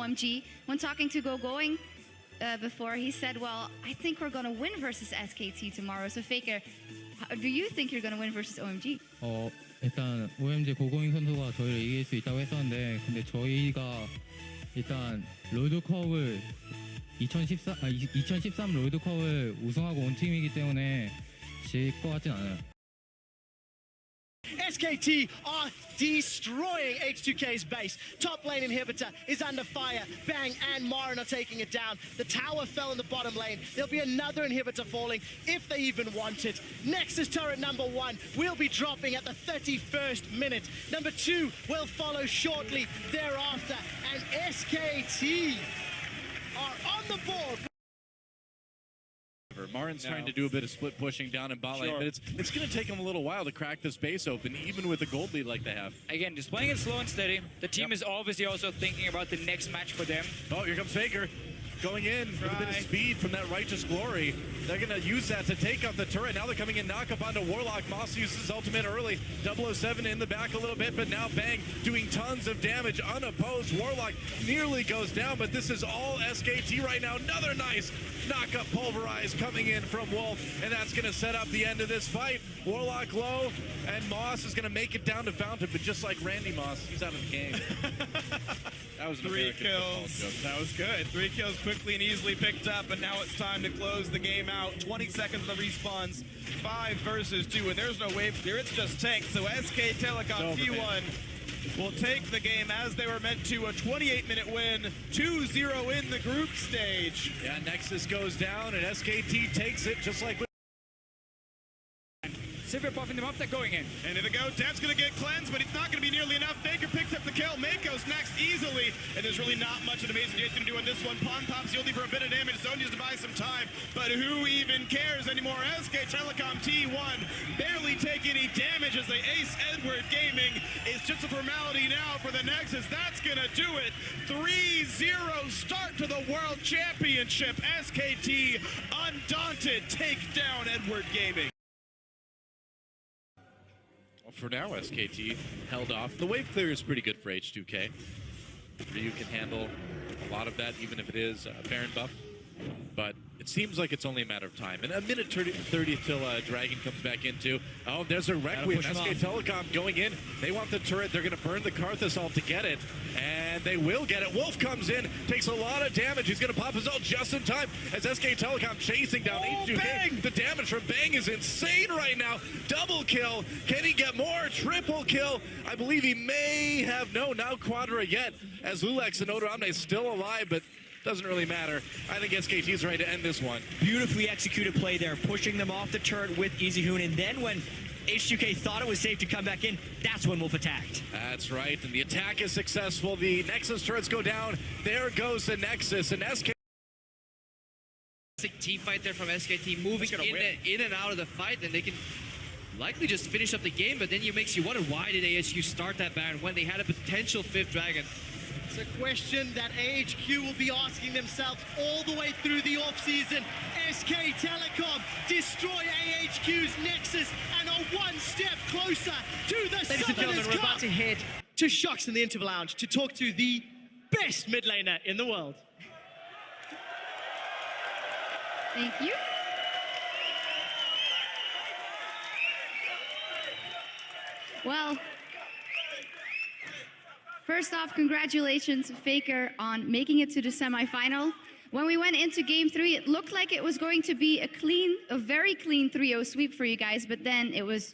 OMG. When talking to Going before, he said, well, I think we're going to win versus SKT tomorrow. So Faker, do you think you're going to win versus OMG? 일단 OMG 고고잉 선수가 저희를 이길 수 있다고 했었는데 근데 저희가 일단 롤드컵을 2013 롤드컵을 우승하고 온 팀이기 때문에 질 것 같진 않아요. SKT are destroying H2K's base. Top lane inhibitor is under fire. Bang and Marin are taking it down. The tower fell in the bottom lane. There'll be another inhibitor falling if they even want it. Nexus turret number 1 will be dropping at the 31st minute. Number 2 will follow shortly thereafter. And SKT are on the board. Marin's trying to do a bit of split pushing down in bot lane, but it's going to take him a little while to crack this base open, even with a gold lead like they have. Again, just playing it slow and steady. The team is obviously also thinking about the next match for them. Oh, here comes Faker. Going in with a bit of speed from that Righteous Glory. They're going to use that to take out the turret. Now they're coming in, knock up onto Warlock. Moss uses his ultimate early. 007 in the back a little bit, but now Bang doing tons of damage unopposed. Warlock nearly goes down, but this is all SKT right now. Another nice knock-up pulverize coming in from Wolf, and that's going to set up the end of this fight. Warlock low, and Moss is going to make it down to Fountain, but just like Randy Moss, he's out of the game. That was 3 kills. That was good. 3 kills quickly and easily picked up, and now it's time to close the game out. 20 seconds of the respawns, 5 versus 2, and there's no wave clear. It's just tanks. So SK Telecom T1 will take the game as they were meant to. A 28-minute win, 2-0 in the group stage. Yeah, Nexus goes down, and SKT takes it just like. Sivir buffing them up, they're going in. And here they go, Dev's gonna get cleansed, but it's not gonna be nearly enough. Faker picks up the kill, Mako's next easily, and there's really not much that Amazing Jay's gonna do on this one. Pon Pop's yielding for a bit of damage, Sonya's to buy some time, but who even cares anymore? SK Telecom T1 barely take any damage as they ace Edward Gaming. It's just a formality now for the Nexus. That's gonna do it. 3-0 start to the World Championship. SKT undaunted take down Edward Gaming. For now, SKT held off. The wave clear is pretty good for H2K. Ryu can handle a lot of that, even if it is Baron buff. But it seems like it's only a matter of time. And a minute 30 till Dragon comes back into. Oh, there's a Requiem. SK Telecom going in. They want the turret. They're going to burn the Karthus ult to get it. And they will get it. Wolf comes in, takes a lot of damage. He's going to pop his ult just in time as SK Telecom chasing down H2K. Bang! The damage from Bang is insane right now. Double kill. Can he get more? Triple kill. I believe he may have no, now quater yet, as Lulex and Notre Dame is still alive, but doesn't really matter. I think SKT is ready to end this one. Beautifully executed play there, pushing them off the turret with Easyhoon, and then when H2K thought it was safe to come back in, that's when Wolf attacked. That's right, and the attack is successful. The Nexus turrets go down. There goes the Nexus, and SK. Team fight there from SKT, moving in and out of the fight, and they can likely just finish up the game, but then it makes you wonder, why did AHQ start that Baron when they had a potential 5th Dragon? It's a question that AHQ will be asking themselves all the way through the offseason. SK Telecom destroy AHQ's Nexus and are one step closer to the Ladies and gentlemen, we're about to head to Shocks in the Interval Lounge to talk to the best mid laner in the world. Thank you. Well, first off, congratulations, Faker, on making it to the semifinal. When we went into game 3, it looked like it was going to be a very clean 3-0 sweep for you guys, but then it was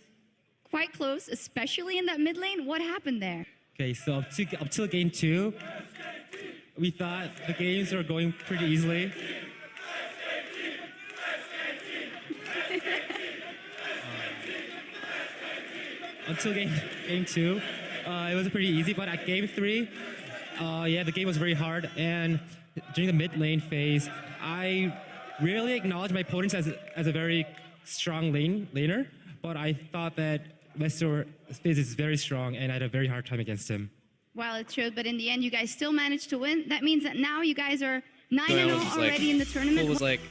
quite close, especially in that mid lane. What happened there? Okay, so up till game 2, we thought the games were going pretty easily. Until game 2, it was pretty easy, but at game 3, yeah, the game was very hard, and during the mid lane phase, I rarely acknowledged my opponents as a very strong laner, but I thought that Gamester phase is very strong, and I had a very hard time against him. Well, it showed, but in the end, you guys still managed to win. That means that now you guys are 9-0 already in the tournament. Was like,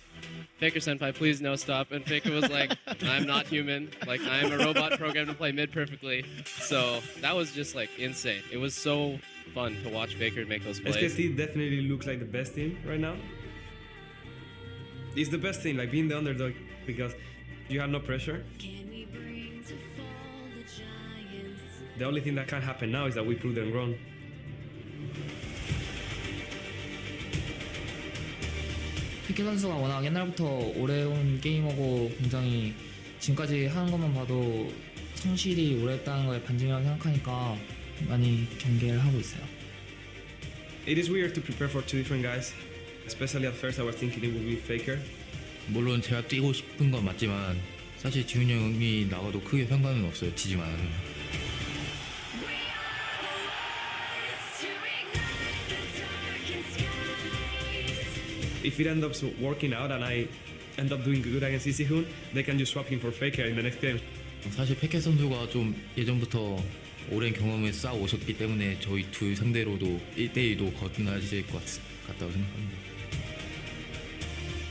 Faker Senpai, please no stop. And Faker was like, I'm not human. Like, I'm a robot programmed to play mid perfectly. So that was just like insane. It was so fun to watch Faker make those plays. SKT definitely looks like the best team right now. It's the best team, like being the underdog, because you have no pressure. The only thing that can happen now is that we prove them wrong. 피키 선수가 워낙 옛날부터 오래 온 게이머고 굉장히 지금까지 하는 것만 봐도 성실히 오래 했다는 거에 반증이라고 생각하니까 많이 경계를 하고 있어요. It is weird to prepare for two different guys. Especially at first I was thinking it would be Faker. 물론 제가 뛰고 싶은 건 맞지만 사실 지훈이 형이 나가도 크게 상관은 없어요. 지지만 않으면. If it ends up working out and I end up doing good against Easyhoon, they can just swap him for Faker in the next game. 사실 페케 선수가 좀 예전부터 오랜 경험을 쌓아 오셨기 때문에 저희 둘 상대로도 1대1도 거듭나실 것 같다고 생각합니다.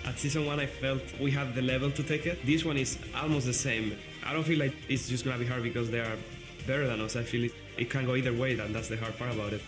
At season 1 I felt we had the level to take it. This one is almost the same. I don't feel like it's just gonna be hard because they are better than us. I feel it can go either way, and that's the hard part about it.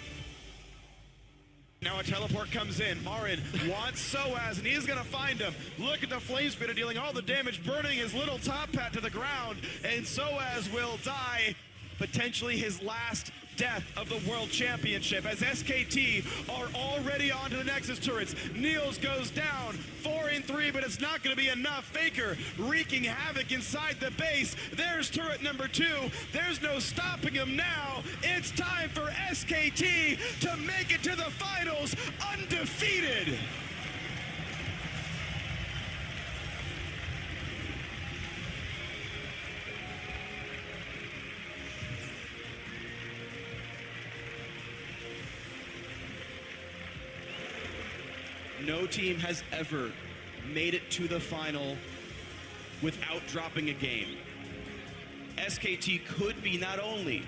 Now a teleport comes in. Marin wants Soaz, and he's gonna find him. Look at the flame spitter dealing all the damage, burning his little top hat to the ground, and Soaz will die. Potentially his last death of the World Championship, as SKT are already onto the Nexus turrets. Niels goes down, 4-3, but it's not going to be enough. Faker wreaking havoc inside the base. There's turret number 2. There's no stopping him now. It's time for SKT to make it to the finals undefeated. No team has ever made it to the final without dropping a game. SKT could be not only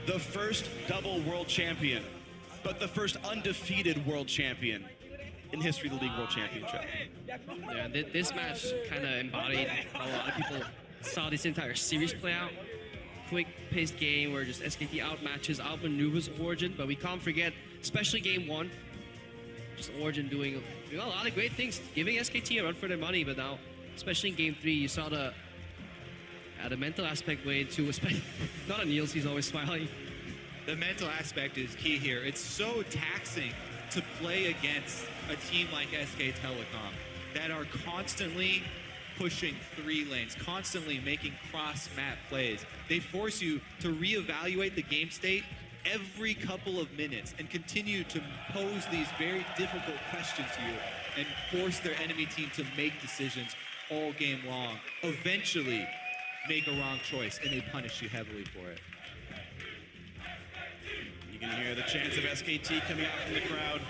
the first double world champion, but the first undefeated world champion in history of the League World Championship. Yeah, this match kind of embodied how a lot of people saw this entire series play out. Quick-paced game where just SKT outmatches, outmaneuvers Origin, but we can't forget, especially game 1, just Origin doing a lot of great things, giving SKT a run for their money, but now, especially in game 3, you saw the mental aspect way into, especially, not on Niels, he's always smiling. The mental aspect is key here. It's so taxing to play against a team like SK Telecom that are constantly pushing 3 lanes, constantly making cross-map plays. They force you to reevaluate the game state every couple of minutes and continue to pose these very difficult questions to you and force their enemy team to make decisions all game long. Eventually make a wrong choice and they punish you heavily for it. You can hear the chants of SKT coming out from the crowd.